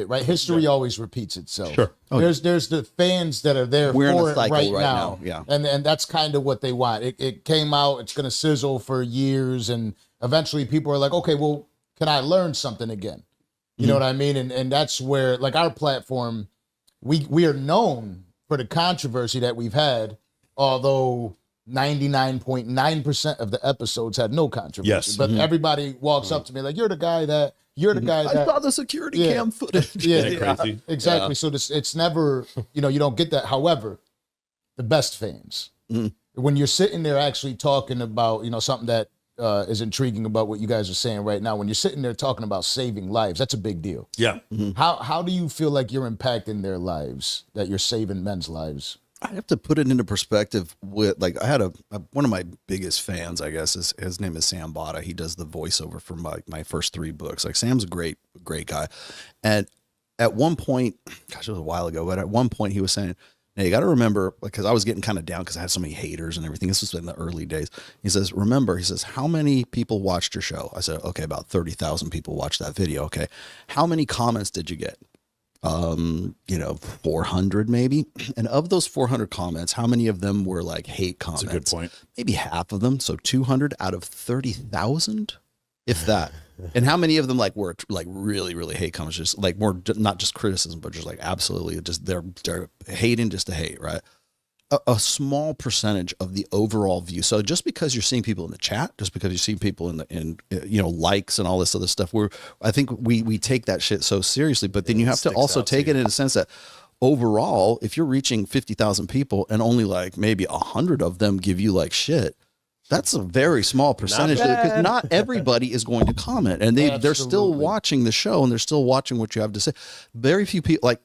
it, right? History always repeats itself. Sure. There's the fans that are there We're in for a it cycle right right now. now, yeah. And that's kind of what they want. It came out, it's going to sizzle for years, and eventually people are like, okay, well, can I learn something again? You know what I mean? And that's where, like, our platform, we are known for the controversy that we've had, although 99.9% of the episodes had no controversy. Yes. But everybody walks up to me like, you're the guy that I saw the security cam footage. Yeah, Crazy. exactly. So it's never, you don't get that. However, the best fans, when you're sitting there actually talking about, something that is intriguing about what you guys are saying right now, when you're sitting there talking about saving lives, that's a big deal. Yeah. How do you feel like you're impacting their lives, that you're saving men's lives? I have to put it into perspective with, like, I had one of my biggest fans, I guess, his name is Sam Botta. He does the voiceover for my first 3 books. Like, Sam's a great guy. And at one point, gosh, it was a while ago, but at one point he was saying, now you got to remember, because I was getting kind of down because I had so many haters and everything. This was in the early days. He says, remember, he says, how many people watched your show? I said, okay, about 30,000 people watched that video. Okay. How many comments did you get? 400 maybe. And of those 400 comments, how many of them were like hate comments? That's a good point. Maybe half of them. So 200 out of 30,000, if that. And how many of them were really, really hate comments, just like more, not just criticism, but just like absolutely just they're hating just to hate, right? A small percentage of the overall view. So just because you're seeing people in the chat, just because you're seeing people in likes and all this other stuff, I think we take that shit so seriously, but then you have to also take it in a sense that overall, if you're reaching 50,000 people and only like maybe 100 of them give you like shit, that's a very small percentage, because not everybody is going to comment, and they're still watching the show and they're still watching what you have to say. Very few people, like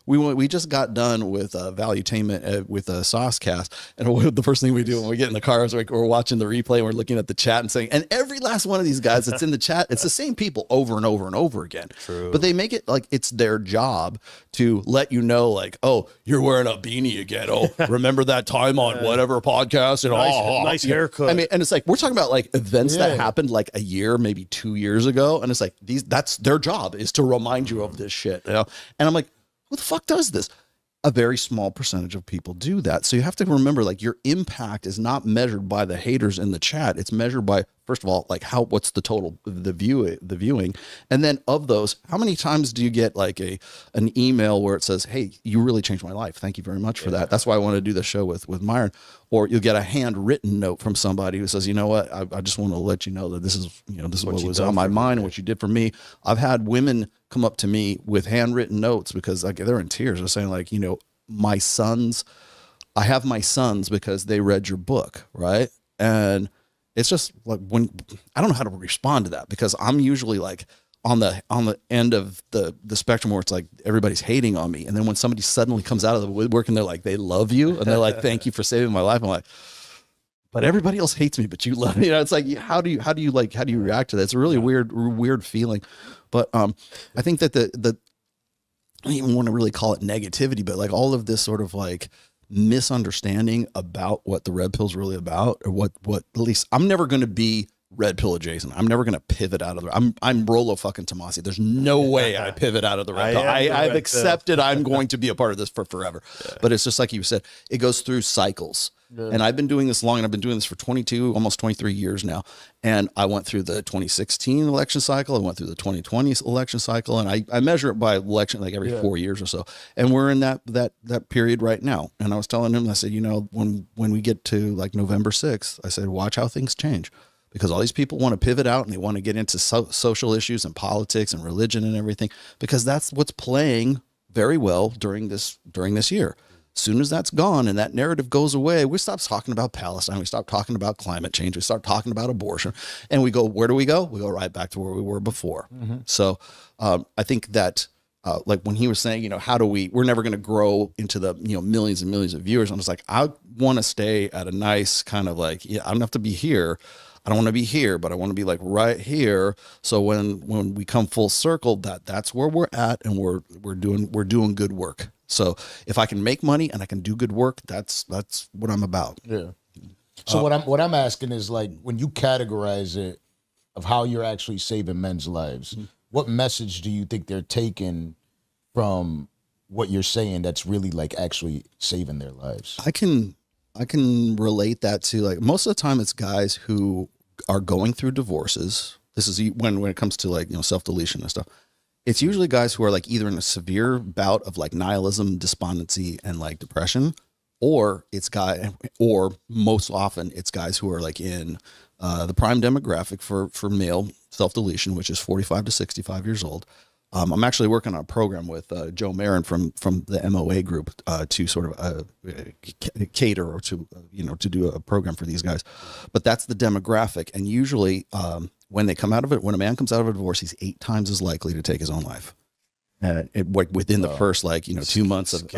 we just got done with Valuetainment with Saucecast, and the first thing we do when we get in the car is we're watching the replay and we're looking at the chat and saying, and every last one of these guys that's in the chat, it's the same people over and over and over again. True. But they make it like it's their job to let you know, like, oh, you're wearing a beanie again. Oh, remember that time on whatever podcast and nice haircut. I mean, and it's like, we're talking about like events that happened like a year, maybe 2 years ago. And it's like, that's their job, is to remind you of this shit, And I'm like, who the fuck does this? A very small percentage of people do that. So you have to remember, like, your impact is not measured by the haters in the chat. It's measured by, first of all, like what's the total, the viewing. And then of those, how many times do you get like an email where it says, hey, you really changed my life. Thank you very much for that. That's why I want to do the show with Myron. Or you'll get a handwritten note from somebody who says, you know what, I just want to let you know that this is what was on my mind and what you did for me. I've had women come up to me with handwritten notes because like they're in tears. They're saying like, I have my sons because they read your book. Right. And it's just like, when I don't know how to respond to that, because I'm usually like on the end of the spectrum where it's like everybody's hating on me. And then when somebody suddenly comes out of the woodwork and they're like, they love you. And they're like, thank you for saving my life. I'm like, but everybody else hates me, but you love me. It's like, how do you react to that? It's a really weird feeling. But I think that I don't even want to really call it negativity, but like all of this sort of like misunderstanding about what the red pill's really about, or what at least I'm never going to be red pill adjacent. I'm never going to pivot out of the, I'm Rollo fucking Tomasi. There's no way I pivot out of the red pill. I've accepted I'm going to be a part of this for forever. Yeah. But it's just like you said, it goes through cycles. Yeah. And I've been doing this long, and I've been doing this for 22, almost 23 years now. And I went through the 2016 election cycle. I went through the 2020 election cycle, and I measure it by election, like every 4 years or so. And we're in that period right now. And I was telling him, I said, when we get to like November 6th, I said, watch how things change. Because all these people want to pivot out and they want to get into social issues and politics and religion and everything, because that's what's playing very well during this year. As soon as that's gone and that narrative goes away, we stop talking about Palestine. We stop talking about climate change. We start talking about abortion, and we go, where do we go? We go right back to where we were before. Mm-hmm. So I think that like when he was saying, we're never going to grow into the, millions and millions of viewers. I'm just like, I want to stay at a nice kind of like, I don't have to be here. I don't want to be here, but I want to be like right here. So when we come full circle, that's where we're at, and we're doing good work. So if I can make money and I can do good work, that's what I'm about. Yeah. So what I'm asking is, like, when you categorize it of how you're actually saving men's lives, what message do you think they're taking from what you're saying that's really like actually saving their lives? I can relate that to, like, most of the time it's guys who are going through divorces. This is when it comes to, like, you know, self-deletion and stuff. It's usually guys who are like either in a severe bout of like nihilism, despondency, and like depression, or most often it's guys who are like in the prime demographic for male self-deletion, which is 45 to 65 years old. I'm actually working on a program with Joe Marin from the MOA group to sort of cater or to, you know, to do a program for these guys. But that's the demographic. And usually when they come out of it, when a man comes out of a divorce, he's 8 times as likely to take his own life. Within the first, like, you know, 2 months of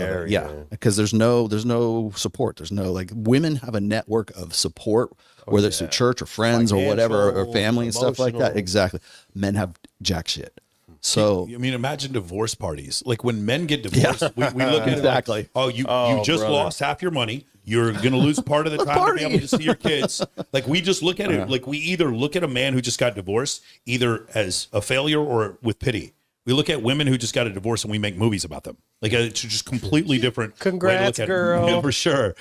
because there's no support. There's no, like, women have a network of support, whether it's through church or friends or whatever, or family and stuff like that. Exactly. Men have jack shit. So I mean, imagine divorce parties. Like when men get divorced, we look at exactly. it like, you just lost half your money. You're going to lose part of the time to be able to see your kids. Like, we just look at it like we either look at a man who just got divorced either as a failure or with pity. We look at women who just got a divorce and we make movies about them. Like, it's just completely different. Congrats, way to look at girl. It. Yeah, for sure.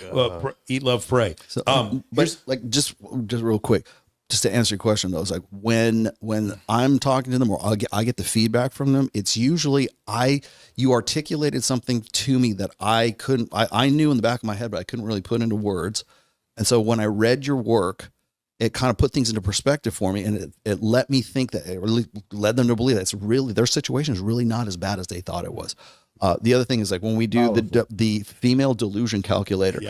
Eat, love, pray. So, but like just real quick, just to answer your question though, it's like when I'm talking to them or I get the feedback from them, it's usually you articulated something to me that I knew in the back of my head, but I couldn't really put into words. And so when I read your work, it kind of put things into perspective for me, and it let me think that it really led them to believe that it's really, their situation is really not as bad as they thought it was. The other thing is, like, when we do the female delusion calculator,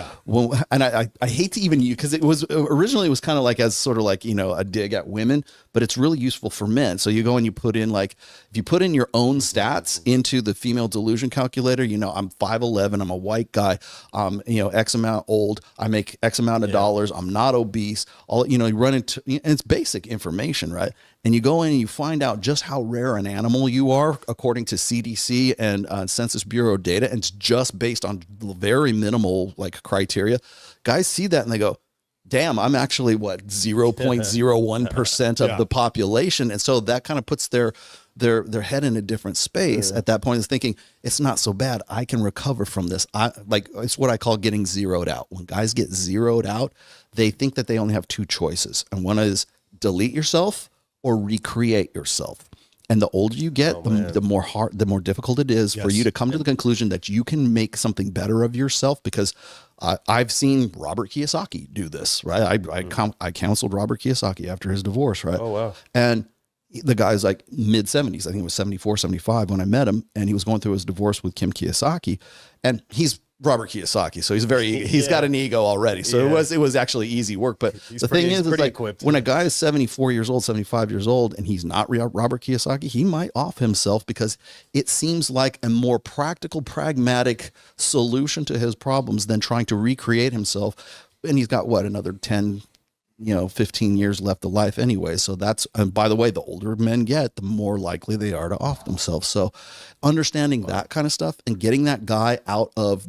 and I hate to even use, because it was originally, it was kind of like as sort of like, you know, a dig at women, but it's really useful for men. So you go and you put in, like, if you put in your own stats into the female delusion calculator, you know, I'm 5'11", I'm a white guy, you know, X amount old, I make X amount of dollars, I'm not obese, all, you know, you run into, and it's basic information, right? And you go in and you find out just how rare an animal you are, according to CDC and Census Bureau data. And it's just based on very minimal, like, criteria. Guys see that and they go, damn, I'm actually 0.01% of the population. And so that kind of puts their head in a different space at that point, is thinking, it's not so bad. I can recover from this. It's what I call getting zeroed out. When guys get zeroed out, they think that they only have 2 choices. And one is delete yourself or recreate yourself. And the older you get, the more difficult it is for you to come to the conclusion that you can make something better of yourself. Because I've seen Robert Kiyosaki do this, right? I counseled Robert Kiyosaki after his divorce, right? Oh, wow. And the guy's like mid 70s. I think it was 74, 75 when I met him, and he was going through his divorce with Kim Kiyosaki, and he's Robert Kiyosaki, so he's got an ego already. So it was actually easy work. But the thing is like, equipped. When a guy is 74 years old, 75 years old, and he's not Robert Kiyosaki, he might off himself because it seems like a more practical, pragmatic solution to his problems than trying to recreate himself. And he's got another 10, 15 years left of life anyway. So and by the way, the older men get, the more likely they are to off themselves. So understanding that kind of stuff and getting that guy out of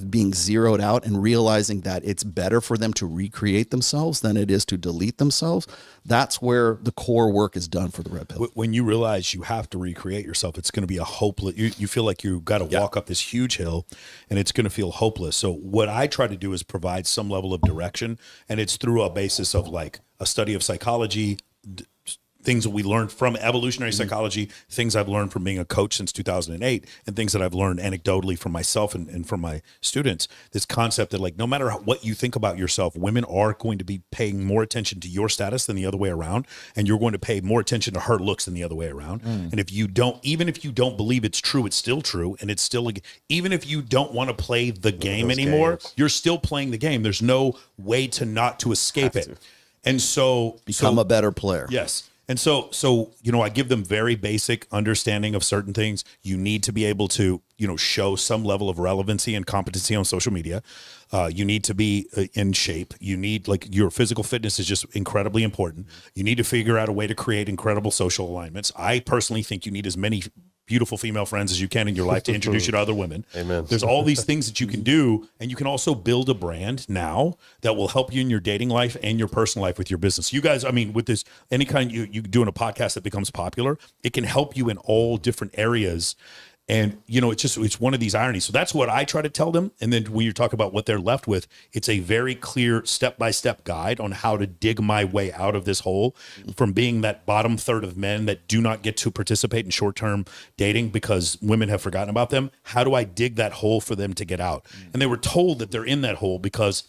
being zeroed out and realizing that it's better for them to recreate themselves than it is to delete themselves. That's where the core work is done for the red pill. When you realize you have to recreate yourself, it's going to be a hopeless, you feel like you got to walk up this huge hill and it's going to feel hopeless. So what I try to do is provide some level of direction, and it's through a basis of like a study of psychology, things that we learned from evolutionary psychology, things I've learned from being a coach since 2008, and things that I've learned anecdotally from myself and from my students. This concept that, like, no matter what you think about yourself, women are going to be paying more attention to your status than the other way around, and you're going to pay more attention to her looks than the other way around. And if you don't, even if you don't believe it's true, it's still true, and it's still, even if you don't want to play the game anymore, you're still playing the game. There's no way to escape it. And so become a better player. Yes. And so, I give them very basic understanding of certain things. You need to be able to, show some level of relevancy and competency on social media. You need to be in shape. You need, like, your physical fitness is just incredibly important. You need to figure out a way to create incredible social alignments. I personally think you need as many beautiful female friends as you can in your life to introduce you to other women. Amen. There's all these things that you can do, and you can also build a brand now that will help you in your dating life and your personal life with your business. You guys, I mean, with this, any kind you doing a podcast that becomes popular, it can help you in all different areas. And, you know, it's one of these ironies. So that's what I try to tell them. And then when you talk about what they're left with, it's a very clear step-by-step guide on how to dig my way out of this hole from being that bottom third of men that do not get to participate in short-term dating because women have forgotten about them. How do I dig that hole for them to get out? And they were told that they're in that hole because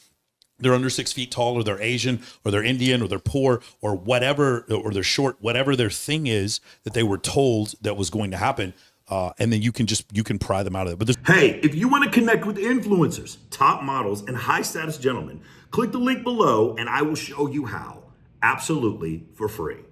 they're under 6 feet tall, or they're Asian, or they're Indian, or they're poor, or whatever, or they're short, whatever their thing is that they were told that was going to happen. And then you can pry them out of it. But hey, if you want to connect with influencers, top models, and high status gentlemen, click the link below and I will show you how, absolutely for free.